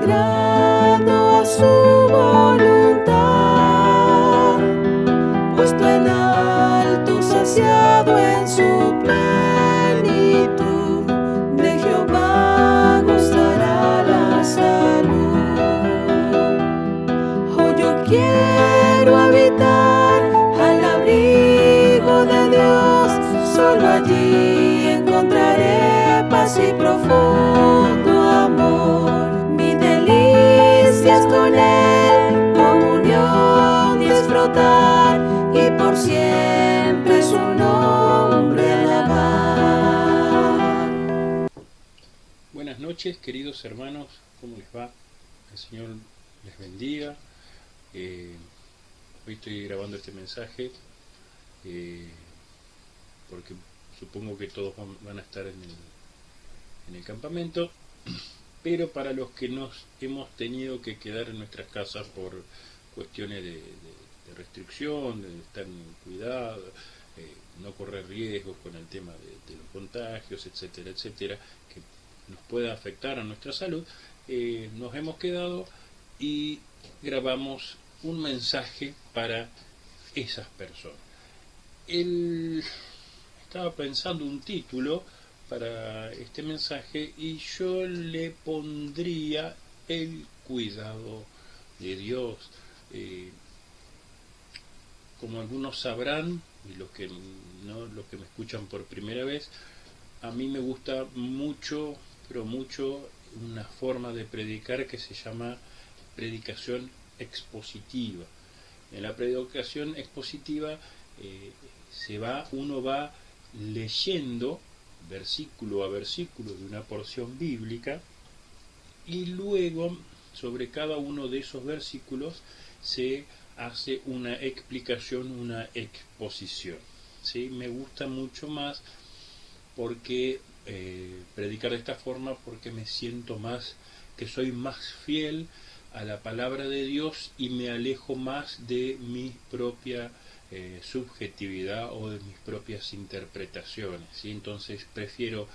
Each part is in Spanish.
agrado a su voluntad, puesto en alto, saciado en su plenitud, de Jehová gozará la salud. Oh, yo quiero habitar al abrigo de Dios, solo allí encontraré paz y profundo amor. Mi delicia es con Él, comunión, disfrutar y por siempre su nombre alabar. Buenas noches, queridos hermanos, ¿cómo les va? El Señor les bendiga. Hoy estoy grabando este mensaje porque supongo que todos van a estar en el campamento, pero para los que nos hemos tenido que quedar en nuestras casas por cuestiones de restricción, de estar en cuidado, no correr riesgos con el tema de los contagios, etcétera, etcétera, que nos pueda afectar a nuestra salud, nos hemos quedado y grabamos un mensaje para esas personas. Estaba pensando un título para este mensaje y yo le pondría el cuidado de Dios. Como algunos sabrán, y los que me escuchan por primera vez, a mí me gusta mucho, pero mucho, una forma de predicar que se llama predicación expositiva. En la predicación expositiva uno va leyendo versículo a versículo de una porción bíblica y luego sobre cada uno de esos versículos se hace una explicación, una exposición. ¿Sí? Me gusta mucho más porque predicar de esta forma, porque me siento más, que soy más fiel a la palabra de Dios y me alejo más de mi propia subjetividad o de mis propias interpretaciones, ¿sí? Entonces prefiero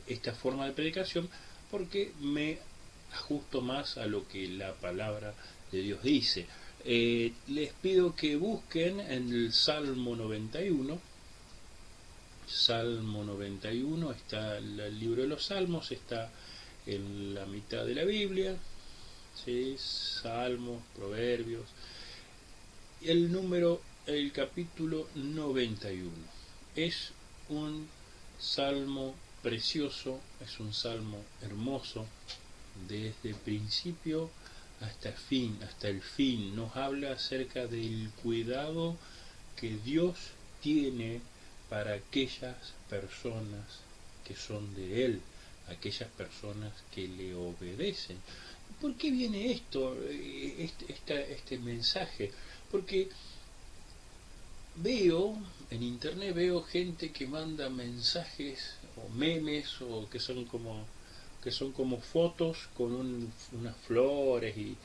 esta forma de predicación porque me ajusto más a lo que la palabra de Dios dice. Les pido que busquen en el Salmo 91. Salmo 91 está el libro de los Salmos, está en la mitad de la Biblia, ¿sí? Salmos, Proverbios, el capítulo 91. Es un salmo precioso, es un salmo hermoso, desde principio hasta el fin. Nos habla acerca del cuidado que Dios tiene para aquellas personas que son de Él, aquellas personas que le obedecen. ¿Por qué viene este mensaje? Porque en internet veo gente que manda mensajes o memes o que son como fotos con unas flores y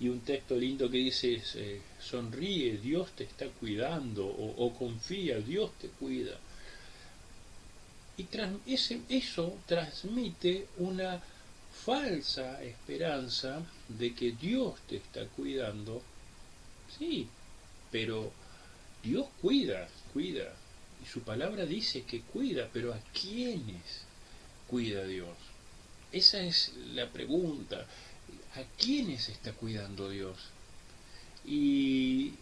un texto lindo que dice sonríe, Dios te está cuidando, o confía, Dios te cuida. Y eso transmite una falsa esperanza de que Dios te está cuidando. Sí, pero Dios cuida, y su palabra dice que cuida, pero ¿a quiénes cuida Dios? Esa es la pregunta. ¿A quiénes está cuidando Dios? Y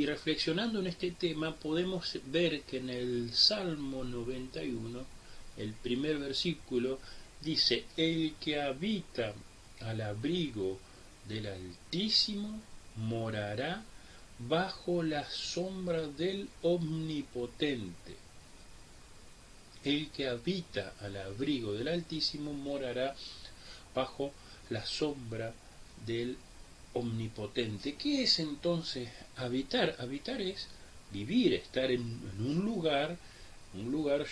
reflexionando en este tema podemos ver que en el Salmo 91, el primer versículo, dice: el que habita al abrigo del Altísimo morará bajo la sombra del Omnipotente. El que habita al abrigo del Altísimo morará bajo la sombra del Omnipotente. ¿Qué es entonces habitar? Habitar es vivir, estar en un lugar.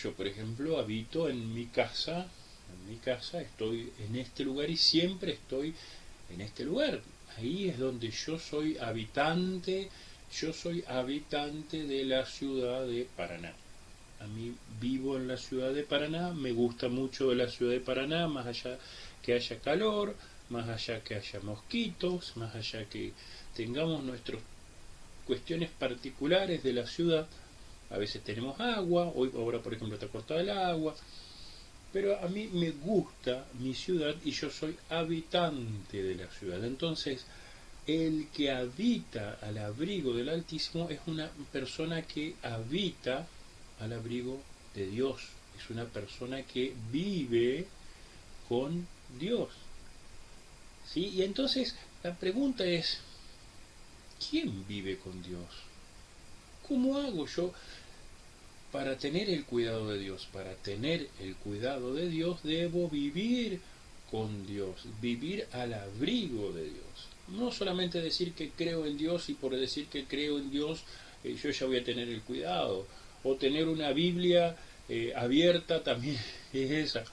Yo, por ejemplo, habito en mi casa. Estoy en este lugar y siempre estoy en este lugar. Ahí es donde yo soy habitante de la ciudad de Paraná. A mí vivo en la ciudad de Paraná, me gusta mucho la ciudad de Paraná, más allá que haya calor, más allá que haya mosquitos, más allá que tengamos nuestras cuestiones particulares de la ciudad. A veces tenemos agua, ahora por ejemplo está cortada el agua, pero a mí me gusta mi ciudad y yo soy habitante de la ciudad. Entonces, el que habita al abrigo del Altísimo es una persona que habita al abrigo de Dios, es una persona que vive con Dios. ¿Sí? Y entonces la pregunta es, ¿quién vive con Dios? ¿Cómo hago yo para tener el cuidado de Dios? Para tener el cuidado de Dios debo vivir con Dios, vivir al abrigo de Dios. No solamente decir que creo en Dios y por decir que creo en Dios yo ya voy a tener el cuidado. O tener una Biblia abierta también es esa.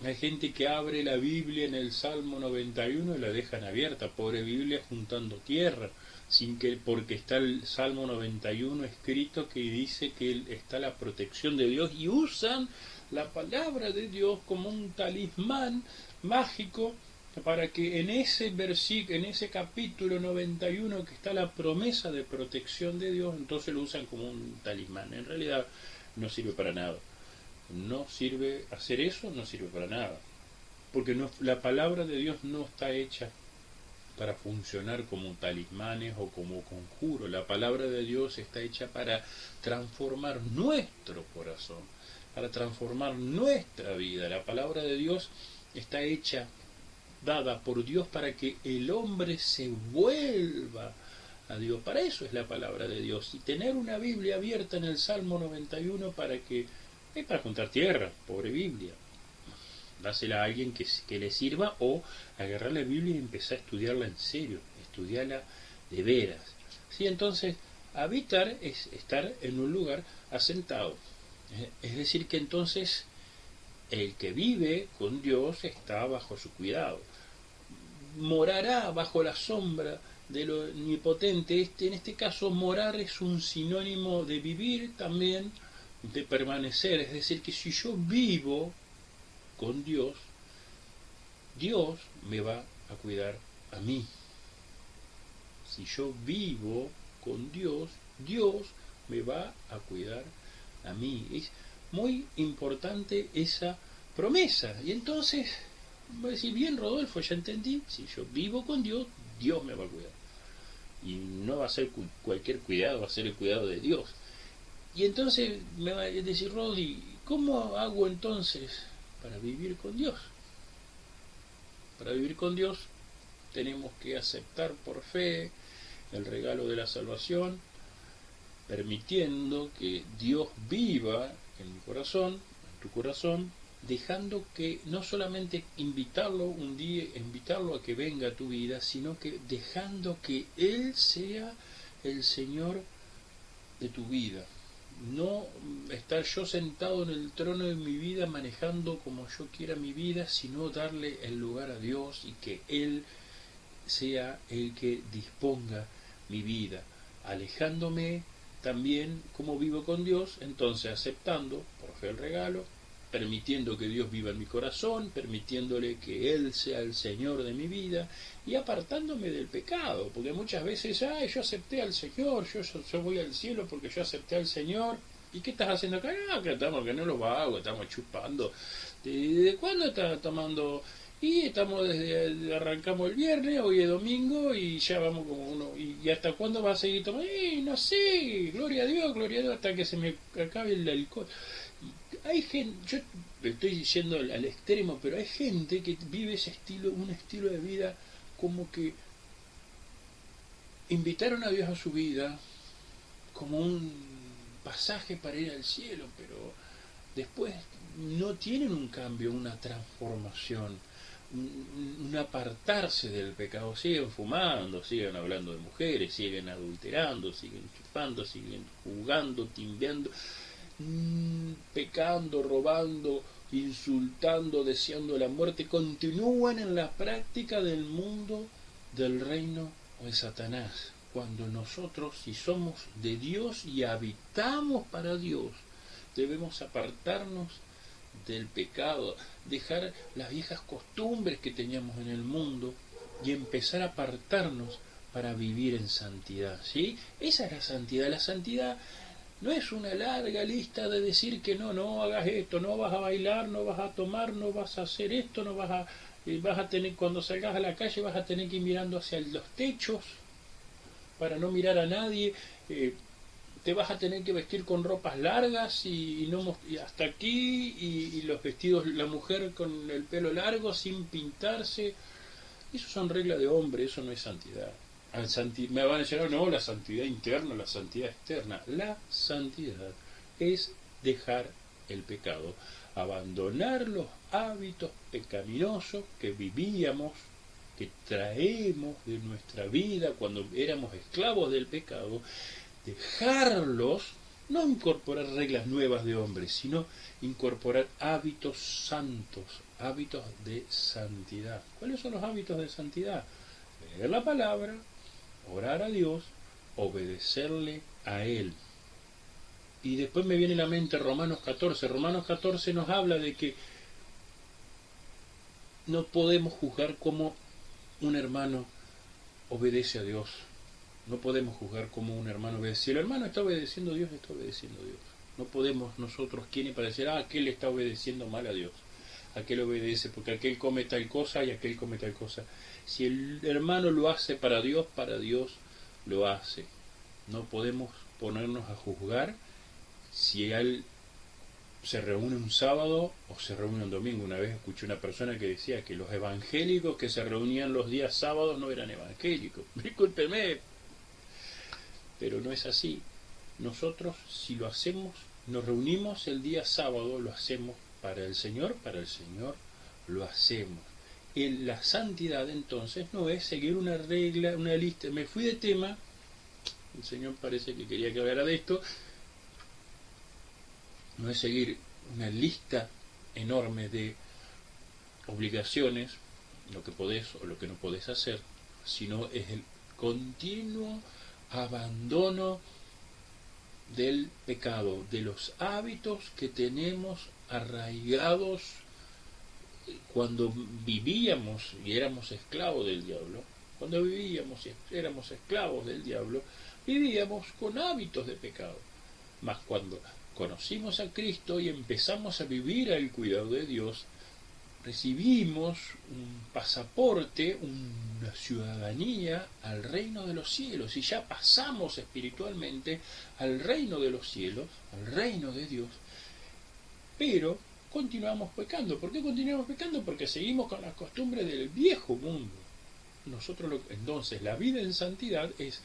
Hay gente que abre la Biblia en el Salmo 91 y la dejan abierta, pobre Biblia juntando tierra, sin que, porque está el Salmo 91 escrito que dice que está la protección de Dios, y usan la palabra de Dios como un talismán mágico para que en ese versículo, en ese capítulo 91 que está la promesa de protección de Dios, entonces lo usan como un talismán. En realidad no sirve para nada. No sirve hacer eso, no sirve para nada, porque no, la palabra de Dios no está hecha para funcionar como talismanes o como conjuro. La palabra de Dios está hecha para transformar nuestro corazón, para transformar nuestra vida. La palabra de Dios está hecha, dada por Dios para que el hombre se vuelva a Dios. Para eso es la palabra de Dios. Y tener una Biblia abierta en el Salmo 91 para que es para juntar tierra, pobre Biblia. Dásela a alguien que le sirva, o agarrar la Biblia y empezar a estudiarla en serio, estudiarla de veras. ¿Sí? Entonces, habitar es estar en un lugar asentado. Es decir, que entonces el que vive con Dios está bajo su cuidado. Morará bajo la sombra de lo omnipotente. En este caso, morar es un sinónimo de vivir también, de permanecer. Es decir, que si yo vivo con Dios, Dios me va a cuidar a mí. Si yo vivo con Dios, Dios me va a cuidar a mí. Es muy importante esa promesa. Y entonces, voy a decir, bien Rodolfo, ya entendí, si yo vivo con Dios, Dios me va a cuidar. Y no va a ser cualquier cuidado, va a ser el cuidado de Dios. Y entonces me va a decir, Rodi, ¿cómo hago entonces para vivir con Dios? Para vivir con Dios tenemos que aceptar por fe el regalo de la salvación, permitiendo que Dios viva en mi corazón, en tu corazón, dejando que no solamente invitarlo un día, invitarlo a que venga a tu vida, sino que dejando que Él sea el Señor de tu vida. No estar yo sentado en el trono de mi vida manejando como yo quiera mi vida, sino darle el lugar a Dios y que Él sea el que disponga mi vida, alejándome también como vivo con Dios, entonces aceptando por fe el regalo, permitiendo que Dios viva en mi corazón, permitiéndole que Él sea el Señor de mi vida y apartándome del pecado, porque muchas veces, yo acepté al Señor, yo voy al cielo porque yo acepté al Señor. ¿Y qué estás haciendo acá? Que estamos, que no lo hago, estamos chupando. ¿De cuándo estás tomando? Y estamos arrancamos el viernes, hoy es domingo y ya vamos como uno. ¿Y hasta cuándo va a seguir tomando? No sé, gloria a Dios, hasta que se me acabe el alcohol. Hay gente, yo estoy yendo al extremo, pero hay gente que vive ese estilo, un estilo de vida como que invitaron a Dios a su vida como un pasaje para ir al cielo, pero después no tienen un cambio, una transformación, un apartarse del pecado. Siguen fumando, siguen hablando de mujeres, siguen adulterando, siguen chupando, siguen jugando, timbeando, pecando, robando, insultando, deseando la muerte. Continúan en la práctica del mundo, del reino de Satanás, cuando nosotros, si somos de Dios y habitamos para Dios, debemos apartarnos del pecado, dejar las viejas costumbres que teníamos en el mundo y empezar a apartarnos para vivir en santidad, ¿sí? Esa es la santidad. La santidad no es una larga lista de decir que no hagas esto, no vas a bailar, no vas a tomar, no vas a hacer esto, no vas a, vas a tener, cuando salgas a la calle vas a tener que ir mirando hacia los techos para no mirar a nadie, te vas a tener que vestir con ropas largas y hasta aquí, y los vestidos, la mujer con el pelo largo sin pintarse. Eso son reglas de hombre, eso no es santidad. Me van a decir, no, la santidad interna, la santidad externa. La santidad es dejar el pecado, abandonar los hábitos pecaminosos que vivíamos, que traemos de nuestra vida cuando éramos esclavos del pecado, dejarlos, no incorporar reglas nuevas de hombres, sino incorporar hábitos santos, hábitos de santidad. ¿Cuáles son los hábitos de santidad? Leer la palabra, orar a Dios, obedecerle a Él. Y después me viene a la mente Romanos 14. Romanos 14 nos habla de que no podemos juzgar cómo un hermano obedece a Dios. No podemos juzgar como un hermano obedece. Si el hermano está obedeciendo a Dios, está obedeciendo a Dios. No podemos nosotros, ¿quiénes para decir, aquel está obedeciendo mal a Dios? Aquel obedece porque aquel come tal cosa y aquel come tal cosa. Si el hermano lo hace para Dios lo hace. No podemos ponernos a juzgar si él se reúne un sábado o se reúne un domingo. Una vez escuché una persona que decía que los evangélicos que se reunían los días sábados no eran evangélicos. Discúlpeme, pero no es así. Nosotros, si lo hacemos, nos reunimos el día sábado, lo hacemos para el Señor lo hacemos. La santidad entonces no es seguir una regla, una lista. Me fui de tema, el Señor parece que quería que hablara de esto. No es seguir una lista enorme de obligaciones, lo que podés o lo que no podés hacer, sino es el continuo abandono del pecado, de los hábitos que tenemos arraigados cuando vivíamos y éramos esclavos del diablo. Cuando vivíamos y éramos esclavos del diablo, vivíamos con hábitos de pecado. Mas cuando conocimos a Cristo y empezamos a vivir al cuidado de Dios, recibimos un pasaporte, una ciudadanía al reino de los cielos, y ya pasamos espiritualmente al reino de los cielos, al reino de Dios, pero continuamos pecando. ¿Por qué continuamos pecando? Porque seguimos con las costumbres del viejo mundo. Entonces, la vida en santidad es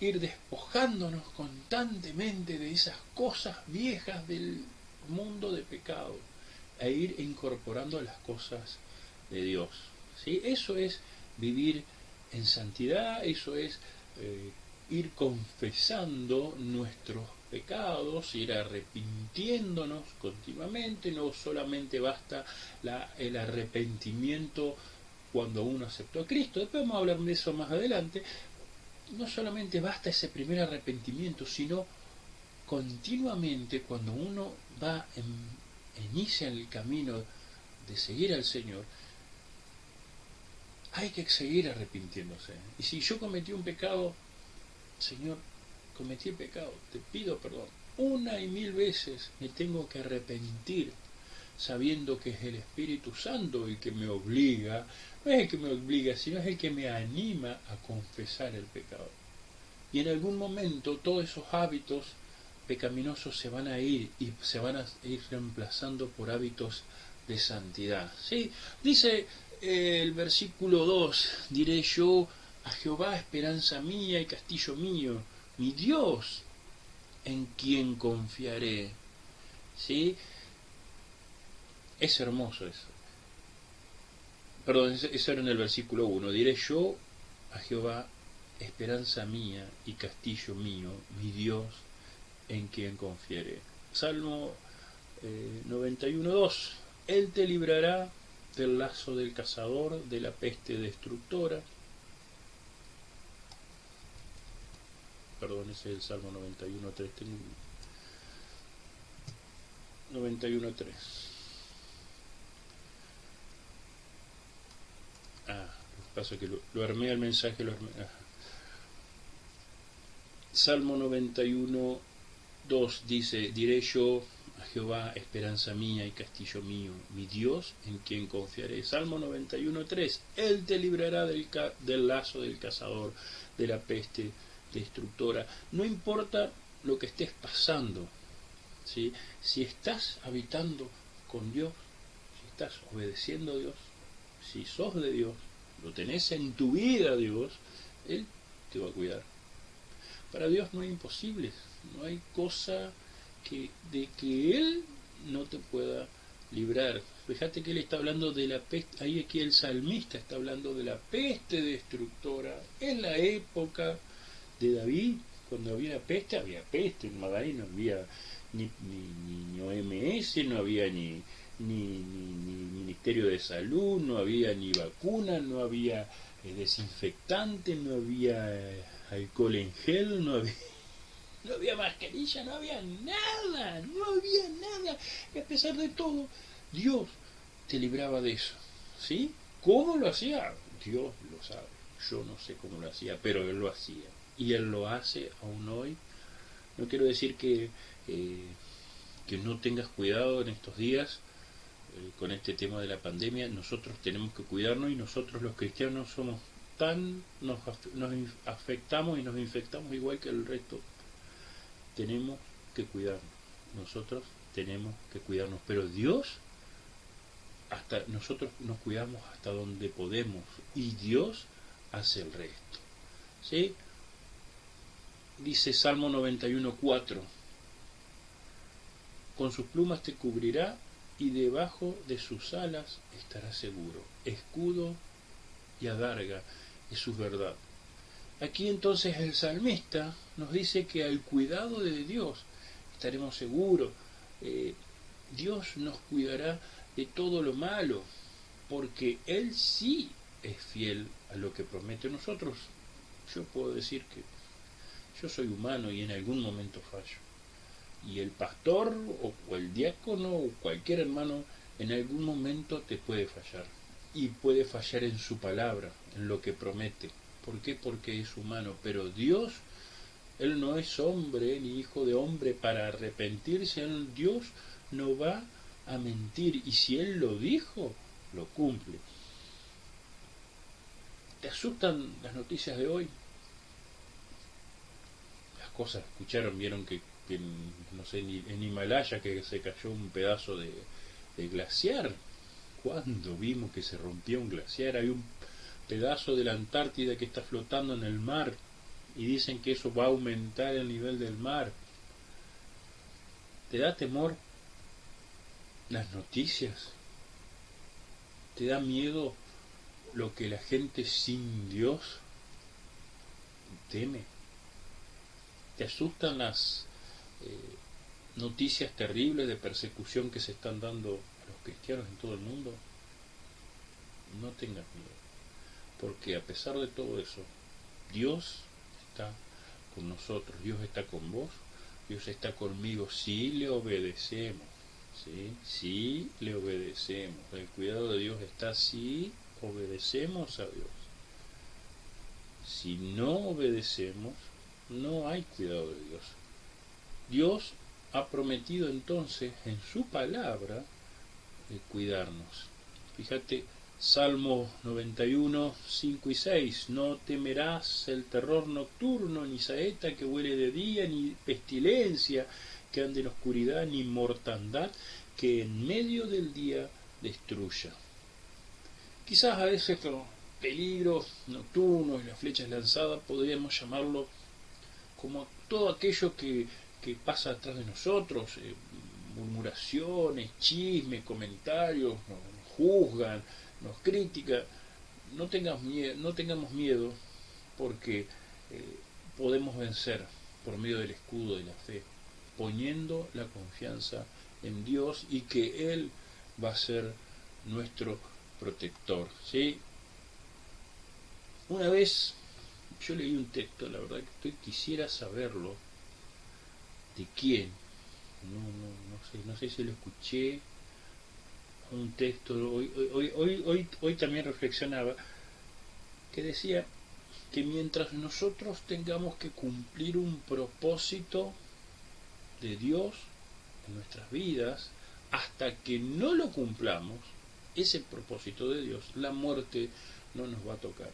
ir despojándonos constantemente de esas cosas viejas del mundo de pecado e ir incorporando las cosas de Dios, ¿sí? Eso es vivir en santidad, eso es ir confesando nuestros pecados, ir arrepintiéndonos continuamente. No solamente basta el arrepentimiento cuando uno aceptó a Cristo, después vamos a hablar de eso más adelante. No solamente basta ese primer arrepentimiento, sino continuamente cuando uno inicia el camino de seguir al Señor, hay que seguir arrepintiéndose. Y si yo cometí un pecado, Señor, cometí el pecado, te pido perdón. 1 y 1000 veces me tengo que arrepentir, sabiendo que es el Espíritu Santo el que me obliga, no es el que me obliga, sino es el que me anima a confesar el pecado. Y en algún momento todos esos hábitos pecaminosos se van a ir y se van a ir reemplazando por hábitos de santidad. ¿Sí? Dice el versículo 2, diré yo a Jehová, esperanza mía y castillo mío, mi Dios, en quien confiaré. ¿Sí? Es hermoso eso. Perdón, eso era en el versículo 1. Diré yo a Jehová, esperanza mía y castillo mío, mi Dios, en quien confiaré. Salmo 91:2. Él te librará del lazo del cazador, de la peste destructora. Perdón, ese es el Salmo 91:3. 91:3. Lo que pasa es que lo armé el mensaje, lo armé. Salmo 91, 2 dice: diré yo a Jehová, esperanza mía y castillo mío, mi Dios en quien confiaré. Salmo 91, 3: Él te librará del lazo del cazador, de la peste destructora. No importa lo que estés pasando, ¿sí? Si estás habitando con Dios, si estás obedeciendo a Dios, si sos de Dios, lo tenés en tu vida Dios, Él te va a cuidar. Para Dios no hay imposibles, no hay cosa de que Él no te pueda librar. Fíjate que Él está hablando de la peste, ahí aquí el salmista está hablando de la peste destructora. En la época de David, cuando había peste en Madrid, no había ni OMS, no había ni Ministerio de Salud, no había ni vacuna, no había desinfectante, no había alcohol en gel, no había mascarilla, no había nada. Y a pesar de todo, Dios te libraba de eso, ¿sí? ¿Cómo lo hacía? Dios lo sabe. Yo no sé cómo lo hacía, pero Él lo hacía. Y Él lo hace aún hoy. No quiero decir que no tengas cuidado en estos días con este tema de la pandemia. Nosotros tenemos que cuidarnos, y nosotros los cristianos somos nos afectamos y nos infectamos igual que el resto. Tenemos que cuidarnos, nosotros tenemos que cuidarnos, pero Dios, hasta nosotros nos cuidamos hasta donde podemos, y Dios hace el resto, ¿sí? Dice Salmo 91:4: con sus plumas te cubrirá, y debajo de sus alas estarás seguro. Escudo y adarga es su verdad. Aquí entonces el salmista nos dice que al cuidado de Dios estaremos seguros. Dios nos cuidará de todo lo malo, porque Él sí es fiel a lo que promete. Nosotros, yo puedo decir que yo soy humano y en algún momento fallo. Y el pastor o el diácono o cualquier hermano en algún momento te puede fallar. Y puede fallar en su palabra, en lo que promete. ¿Por qué? Porque es humano. Pero Dios, Él no es hombre ni hijo de hombre para arrepentirse. Dios no va a mentir. Y si Él lo dijo, lo cumple. ¿Te asustan las noticias de hoy? Las cosas, escucharon, vieron que no sé, en Himalaya que se cayó un pedazo de glaciar. ¿Cuándo vimos que se rompía un glaciar? Hay un pedazo de la Antártida que está flotando en el mar y dicen que eso va a aumentar el nivel del mar. ¿Te da temor las noticias? ¿Te da miedo lo que la gente sin Dios teme? ¿Te asustan las noticias terribles de persecución que se están dando a los cristianos en todo el mundo? No tengas miedo, porque a pesar de todo eso, Dios está con nosotros, Dios está con vos, Dios está conmigo si le obedecemos, ¿sí? Si le obedecemos. El cuidado de Dios está si obedecemos a Dios. Si no obedecemos, no hay cuidado de Dios. Dios ha prometido entonces en su palabra cuidarnos. Fíjate, Salmo 91, 5 y 6: no temerás el terror nocturno, ni saeta que huele de día, ni pestilencia que ande en oscuridad, ni mortandad que en medio del día destruya. Quizás a veces los peligros nocturnos y las flechas lanzadas podríamos llamarlo como todo aquello que pasa atrás de nosotros, murmuraciones, chismes, comentarios, nos juzgan, nos critican. No tengamos miedo, porque podemos vencer por medio del escudo de la fe, poniendo la confianza en Dios, y que Él va a ser nuestro protector, ¿sí? Una vez yo leí un texto, la verdad que quisiera saberlo, de quién, no sé si lo escuché, un texto, hoy también reflexionaba, que decía que mientras nosotros tengamos que cumplir un propósito de Dios en nuestras vidas, hasta que no lo cumplamos, ese propósito de Dios, la muerte no nos va a tocar.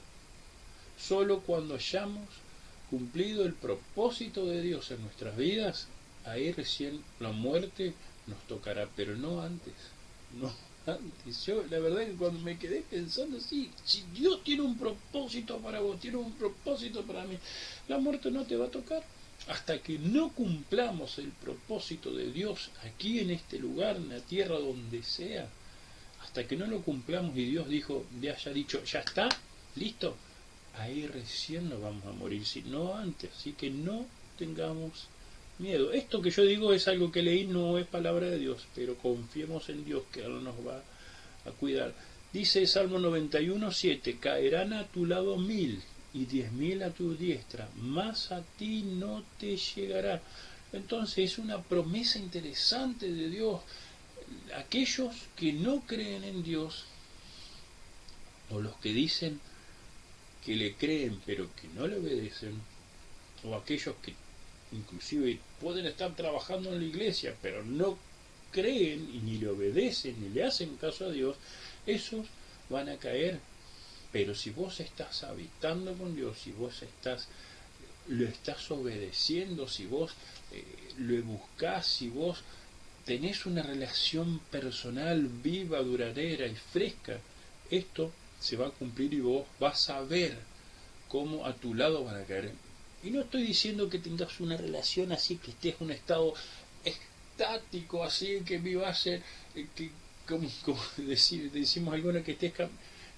Solo cuando hayamos cumplido el propósito de Dios en nuestras vidas, ahí recién la muerte nos tocará, pero no antes, no antes. Yo la verdad que cuando me quedé pensando así, si Dios tiene un propósito para vos, tiene un propósito para mí, la muerte no te va a tocar. Hasta que no cumplamos el propósito de Dios aquí en este lugar, en la tierra, donde sea, hasta que no lo cumplamos y Dios haya dicho, ya está, listo, ahí recién nos vamos a morir, si no antes. Así que no tengamos miedo. Esto que yo digo es algo que leí, no es palabra de Dios, pero confiemos en Dios que Él nos va a cuidar. Dice Salmo 91:7, caerán a tu lado 1000 y 10.000 a tu diestra, mas a ti no te llegará. Entonces es una promesa interesante de Dios. Aquellos que no creen en Dios, o los que dicen que le creen pero que no le obedecen, o aquellos que inclusive pueden estar trabajando en la iglesia pero no creen y ni le obedecen ni le hacen caso a Dios, esos van a caer. Pero si vos estás habitando con Dios, si vos lo estás obedeciendo, si vos lo buscás, si vos tenés una relación personal viva, duradera y fresca, esto se va a cumplir y vos vas a ver cómo a tu lado van a caer. Y no estoy diciendo que tengas una relación así, que estés en un estado estático, así que vivas como decimos alguna, que estés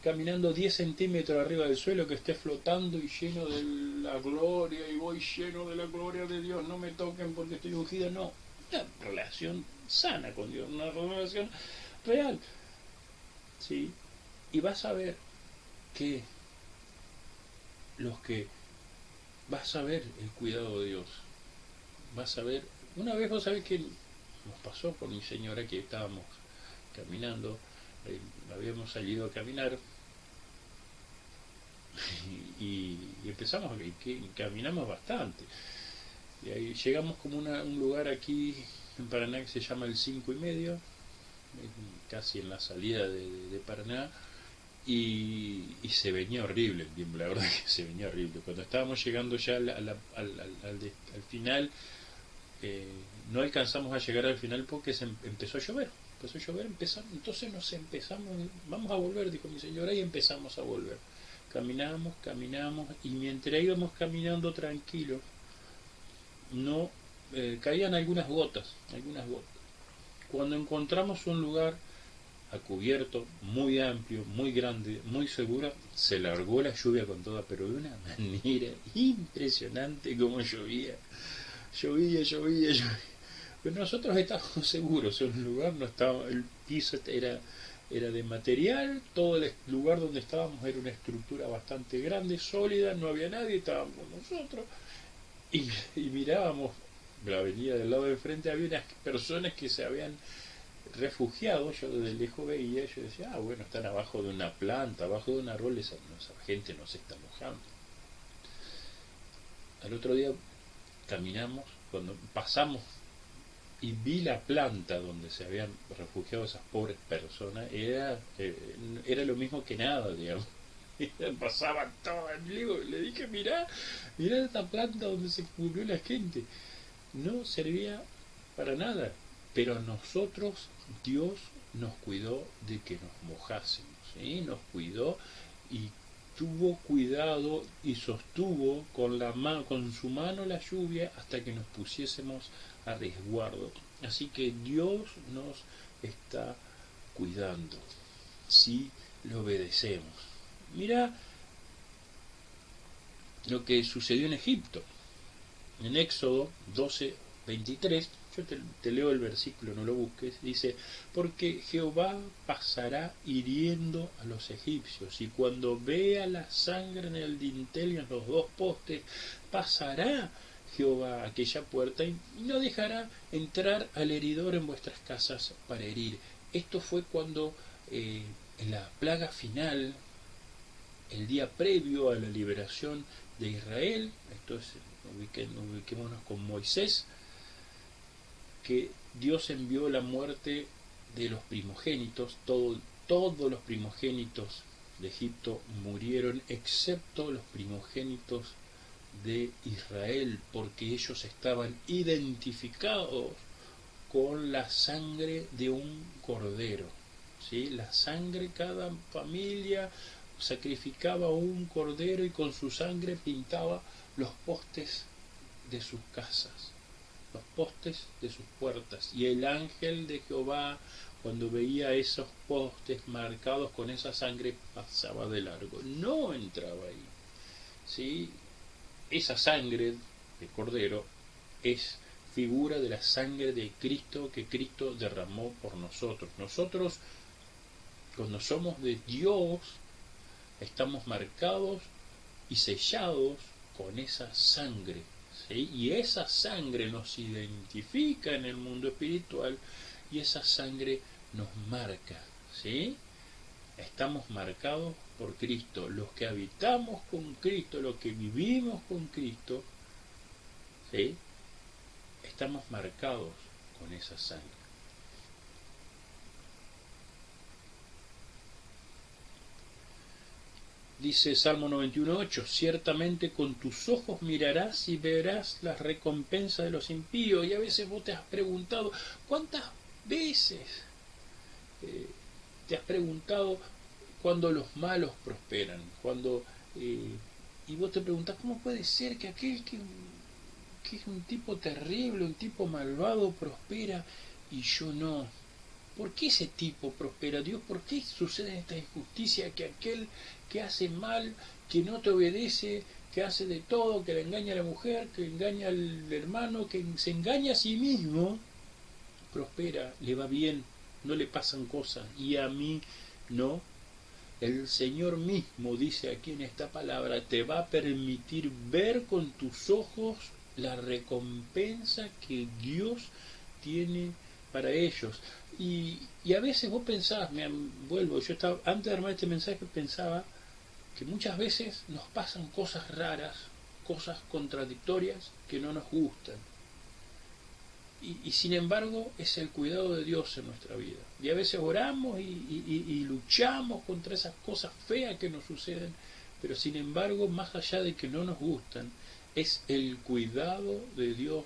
caminando 10 centímetros arriba del suelo, que estés flotando y lleno de la gloria, y voy lleno de la gloria de Dios, no me toquen porque estoy ungido. No, una relación sana con Dios, una relación real, ¿sí? Y vas a ver que vas a ver el cuidado de Dios, vas a ver. Una vez vos sabés que nos pasó con mi señora, que estábamos caminando, habíamos salido a caminar y empezamos que caminamos bastante, y ahí llegamos como un lugar aquí en Paraná que se llama el 5,5, casi en la salida de Paraná, y se venía horrible, la verdad que se venía horrible. Cuando estábamos llegando ya al final, no alcanzamos a llegar al final porque empezó a llover. Entonces vamos a volver, dijo mi señora, y empezamos a volver. Caminamos, y mientras íbamos caminando tranquilos, no caían algunas gotas. Cuando encontramos un lugar a cubierto, muy amplio, muy grande, muy seguro, se largó la lluvia con toda, pero de una manera impresionante como llovía. Pero nosotros estábamos seguros, el lugar no estaba, el piso era de material, todo el lugar donde estábamos era una estructura bastante grande, sólida, no había nadie, estábamos nosotros, y mirábamos la avenida del lado de frente, había unas personas que se habían refugiado. Yo desde lejos veía, yo decía, bueno, están abajo de una planta, abajo de un árbol, esa gente no se está mojando. Al otro día caminamos, cuando pasamos y vi la planta donde se habían refugiado esas pobres personas, era lo mismo que nada, digamos. Pasaban todo el libro, le dije, mirá esta planta donde se cubrió la gente, no servía para nada, pero nosotros, Dios nos cuidó de que nos mojásemos, ¿sí? Nos cuidó y tuvo cuidado y sostuvo con su mano la lluvia hasta que nos pusiésemos a resguardo. Así que Dios nos está cuidando si le obedecemos. Mira lo que sucedió en Egipto. En Éxodo 12:23, yo te leo el versículo, no lo busques, dice, porque Jehová pasará hiriendo a los egipcios, y cuando vea la sangre en el dintel y en los 2 postes, pasará Jehová aquella puerta y no dejará entrar al heridor en vuestras casas para herir. Esto fue cuando en la plaga final el día previo a la liberación de Israel. Esto es, ubiquémonos con Moisés, que Dios envió la muerte de los primogénitos. Todos los primogénitos de Egipto murieron, excepto los primogénitos de Israel, porque ellos estaban identificados con la sangre de un cordero. ¿Sí? La sangre, cada familia sacrificaba un cordero y con su sangre pintaba los postes de sus casas, los postes de sus puertas. Y el ángel de Jehová, cuando veía esos postes marcados con esa sangre, pasaba de largo, no entraba ahí. ¿Sí? Esa sangre de cordero es figura de la sangre de Cristo, que Cristo derramó por nosotros. Nosotros, cuando somos de Dios, estamos marcados y sellados con esa sangre, ¿sí? Y esa sangre nos identifica en el mundo espiritual y esa sangre nos marca, ¿sí? Estamos marcados por Cristo. Los que habitamos con Cristo, los que vivimos con Cristo, ¿sí? Estamos marcados con esa sangre. Dice Salmo 91:8, ciertamente con tus ojos mirarás y verás las recompensas de los impíos. Y a veces vos te has preguntado, ¿cuántas veces te has preguntado cuando los malos prosperan? Y vos te preguntás, ¿cómo puede ser que aquel que es un tipo terrible, un tipo malvado, prospera y yo no? ¿Por qué ese tipo prospera? Dios, ¿por qué sucede esta injusticia que aquel que hace mal, que no te obedece, que hace de todo, que le engaña a la mujer, que engaña al hermano, que se engaña a sí mismo, prospera, le va bien, no le pasan cosas, y a mí no? El Señor mismo dice aquí en esta palabra, te va a permitir ver con tus ojos la recompensa que Dios tiene para ellos. Y a veces vos pensás, yo estaba, antes de armar este mensaje pensaba que muchas veces nos pasan cosas raras, cosas contradictorias que no nos gustan. Y sin embargo es el cuidado de Dios en nuestra vida. Y a veces oramos y luchamos contra esas cosas feas que nos suceden, pero sin embargo, más allá de que no nos gustan, es el cuidado de Dios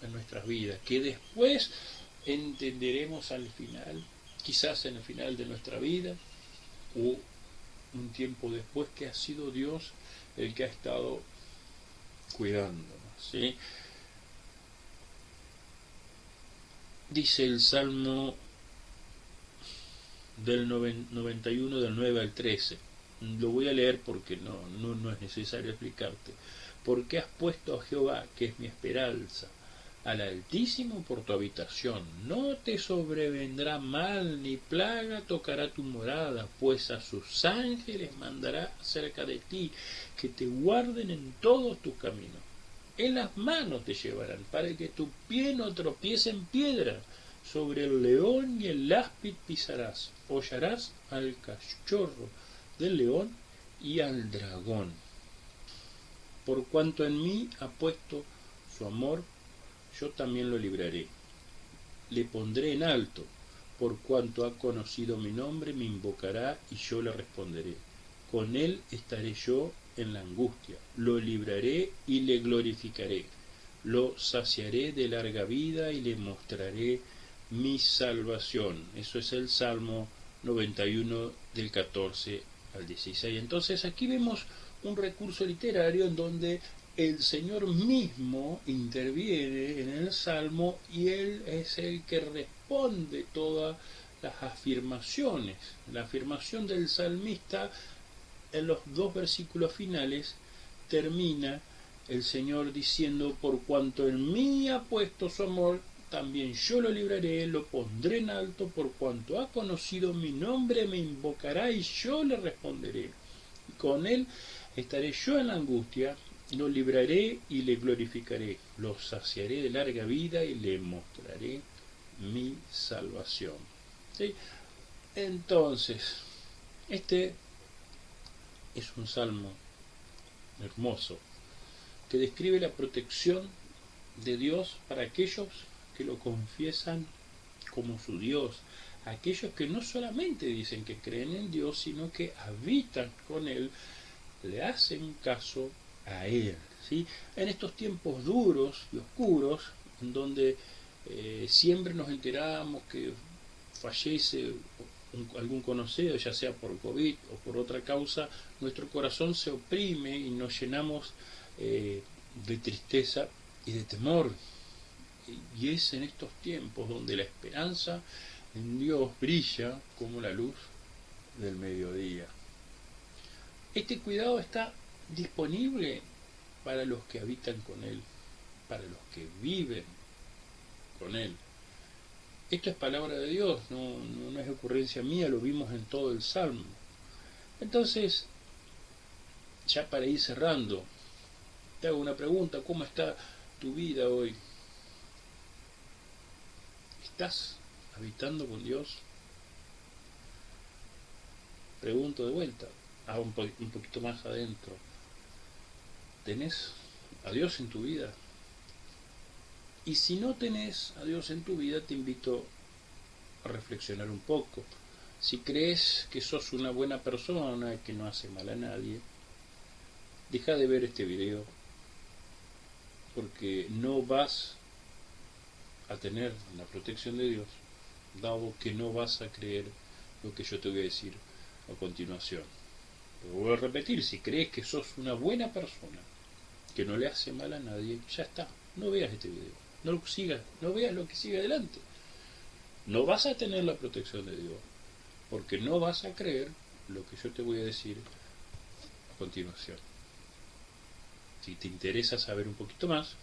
en nuestras vidas, que después entenderemos al final, quizás en el final de nuestra vida, o un tiempo después, que ha sido Dios el que ha estado cuidándonos, ¿sí? Dice el Salmo del 91, del 9 al 13. Lo voy a leer porque no es necesario explicarte. Porque has puesto a Jehová, que es mi esperanza, al Altísimo por tu habitación. No te sobrevendrá mal, ni plaga tocará tu morada, pues a sus ángeles mandará cerca de ti, que te guarden en todos tus caminos. En las manos te llevarán, para que tu pie no tropiece en piedra. Sobre el león y el áspid pisarás, hollarás al cachorro del león y al dragón. Por cuanto en mí ha puesto su amor, yo también lo libraré. Le pondré en alto, por cuanto ha conocido mi nombre, me invocará y yo le responderé. Con él estaré yo en la angustia, lo libraré y le glorificaré. Lo saciaré de larga vida y le mostraré mi salvación. Eso es el Salmo 91 del 14 al 16. Entonces aquí vemos un recurso literario en donde el Señor mismo interviene en el Salmo y Él es el que responde todas las afirmaciones. La afirmación del salmista en los dos versículos finales termina el Señor diciendo, por cuanto en mí ha puesto su amor, también yo lo libraré, lo pondré en alto, por cuanto ha conocido mi nombre, me invocará y yo le responderé. Y con él estaré yo en la angustia, lo libraré y le glorificaré, lo saciaré de larga vida y le mostraré mi salvación. ¿Sí? Entonces, este es un salmo hermoso que describe la protección de Dios para aquellos que lo confiesan como su Dios, aquellos que no solamente dicen que creen en Dios, sino que habitan con Él, le hacen caso a Él, ¿sí? En estos tiempos duros y oscuros, en donde siempre nos enteramos que fallece algún conocido, ya sea por COVID o por otra causa, nuestro corazón se oprime y nos llenamos de tristeza y de temor. Y es en estos tiempos donde la esperanza en Dios brilla como la luz del mediodía. Este cuidado está disponible para los que habitan con Él, para los que viven con Él. Esto es palabra de Dios, no es ocurrencia mía, lo vimos en todo el Salmo. Entonces, ya para ir cerrando, te hago una pregunta: ¿cómo está tu vida hoy? ¿Estás habitando con Dios? Pregunto de vuelta, un poquito más adentro. ¿Tenés a Dios en tu vida? Y si no tenés a Dios en tu vida, te invito a reflexionar un poco. Si crees que sos una buena persona, que no hace mal a nadie, deja de ver este video, porque no vas a tener la protección de Dios, dado que no vas a creer lo que yo te voy a decir a continuación. Lo voy a repetir: si crees que sos una buena persona, que no le hace mal a nadie, ya está, no veas este video, no lo sigas, no veas lo que sigue adelante. No vas a tener la protección de Dios, porque no vas a creer lo que yo te voy a decir a continuación. Si te interesa saber un poquito más,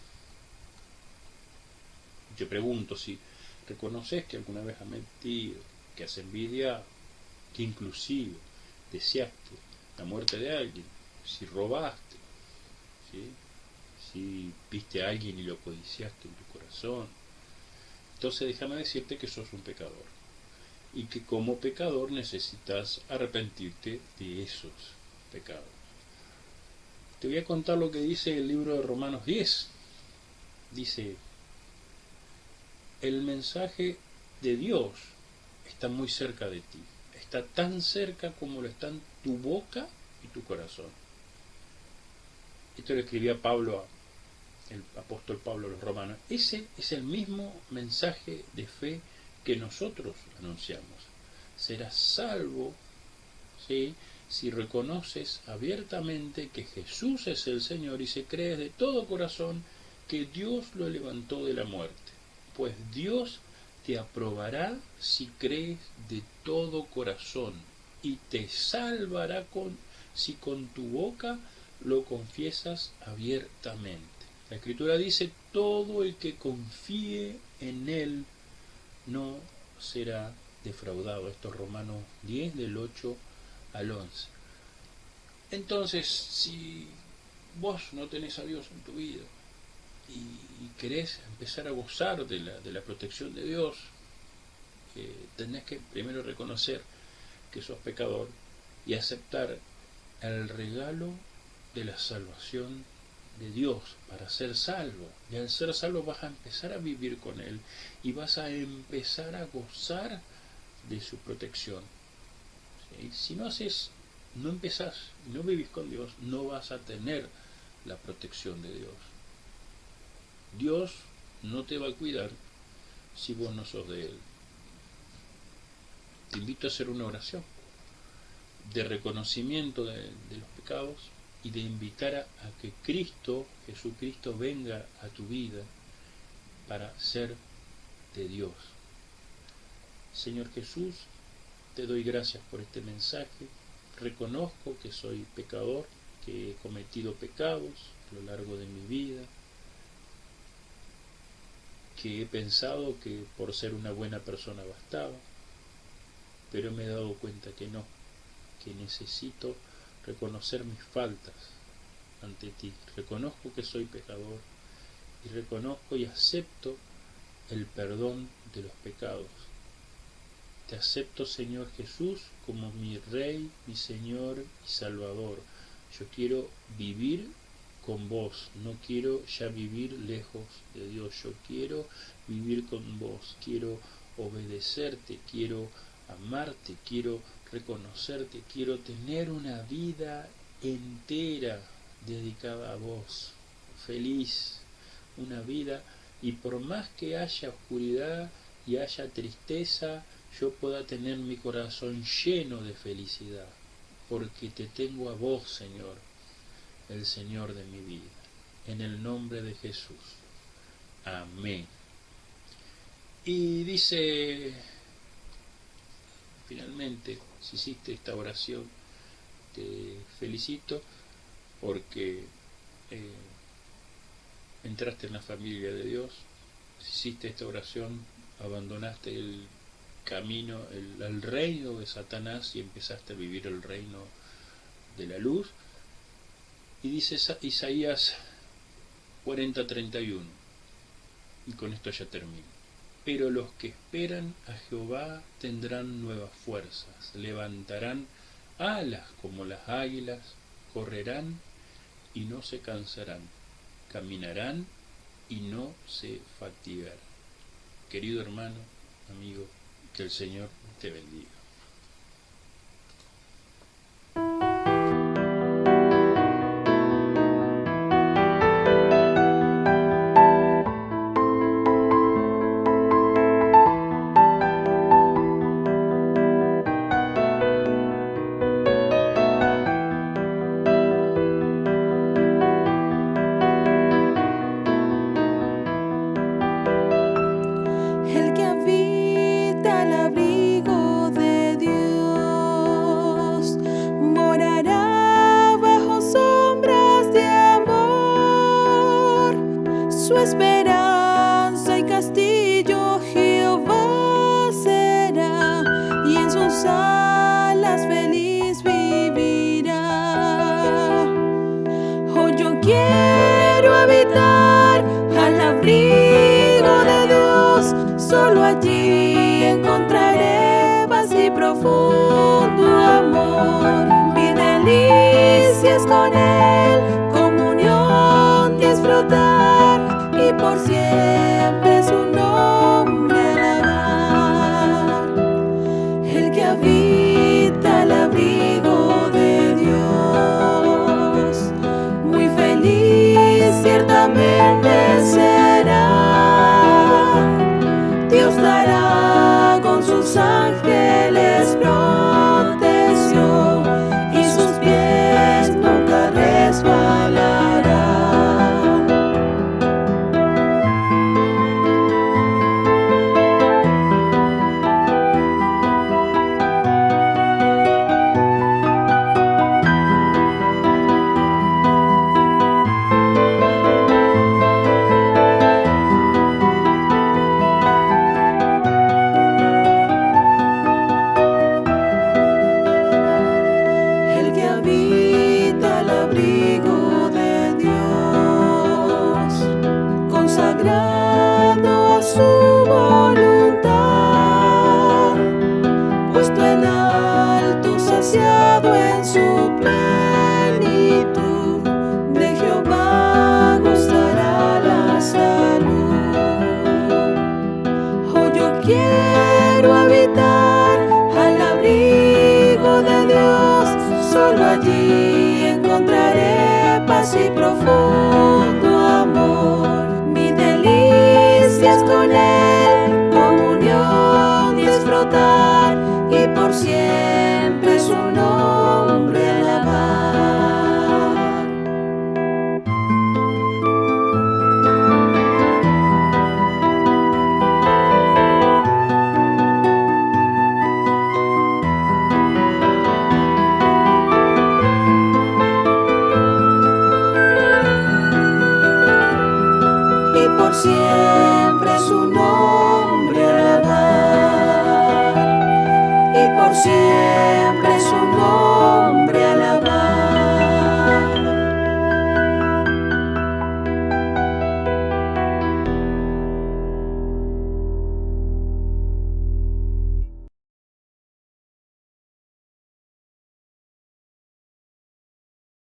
te pregunto si reconoces que alguna vez has mentido, que has envidiado, que inclusive deseaste la muerte de alguien, si robaste, ¿sí? Si viste a alguien y lo codiciaste en tu corazón. Entonces déjame decirte que sos un pecador y que como pecador necesitas arrepentirte de esos pecados. Te voy a contar lo que dice el libro de Romanos 10. Dice: el mensaje de Dios está muy cerca de ti, está tan cerca como lo están tu boca y tu corazón. Esto lo escribía Pablo, el apóstol Pablo a los romanos. Ese es el mismo mensaje de fe que nosotros anunciamos. Serás salvo, ¿sí?, si reconoces abiertamente que Jesús es el Señor y si crees de todo corazón que Dios lo levantó de la muerte. Pues Dios te aprobará si crees de todo corazón y te salvará si con tu boca lo confiesas abiertamente. La Escritura dice: todo el que confíe en Él no será defraudado. Esto es Romanos 10, del 8 al 11. Entonces, si vos no tenés a Dios en tu vida y querés empezar a gozar de la protección de Dios, tenés que primero reconocer que sos pecador y aceptar el regalo de la salvación de Dios para ser salvo. Y al ser salvo vas a empezar a vivir con Él y vas a empezar a gozar de su protección. ¿Sí? Si no empezás, no vivís con Dios, no vas a tener la protección de Dios. Dios no te va a cuidar si vos no sos de Él. Te invito a hacer una oración de reconocimiento de los pecados y de invitar a que Jesucristo venga a tu vida para ser de Dios. Señor Jesús, te doy gracias por este mensaje. Reconozco que soy pecador, que he cometido pecados a lo largo de mi vida, que he pensado que por ser una buena persona bastaba, pero me he dado cuenta que no, que necesito reconocer mis faltas ante ti. Reconozco que soy pecador y reconozco y acepto el perdón de los pecados. Te acepto, Señor Jesús, como mi Rey, mi Señor y Salvador. Yo quiero vivir con vos, no quiero ya vivir lejos de Dios, yo quiero vivir con vos, quiero obedecerte, quiero amarte, quiero reconocerte, quiero tener una vida entera dedicada a vos, feliz, una vida, y por más que haya oscuridad y haya tristeza, yo pueda tener mi corazón lleno de felicidad, porque te tengo a vos, Señor, el Señor de mi vida. En el nombre de Jesús. Amén. Y dice, finalmente, si hiciste esta oración, te felicito porque entraste en la familia de Dios. Si hiciste esta oración, abandonaste el camino, el reino de Satanás y empezaste a vivir el reino de la luz. Y dice Isaías 40:31, y con esto ya termino. Pero los que esperan a Jehová tendrán nuevas fuerzas, levantarán alas como las águilas, correrán y no se cansarán, caminarán y no se fatigarán. Querido hermano, amigo, que el Señor te bendiga. El que habita al abrigo de Dios morará bajo sombras de amor. Su esperanza y castillo Jehová será, y en sus alas feliz vivirá. Oh, yo quiero habitar al abrigo de Dios, solo allí encontraré paz y profundo amor. Mi delicia es con Él, comunión disfrutar, y por siempre su nombre alabar. El que habita al abrigo de Dios, muy feliz ciertamente será. Dios dará con sus ángeles protección, y sus pies nunca resbalarán. El que habita al abrigo de Dios, consagrado a su voluntad, puesto en alto, saciado en su plenitud, de Jehová gozará la salud. Oh, yo quiero habitar al abrigo de Dios, solo allí encontraré paz y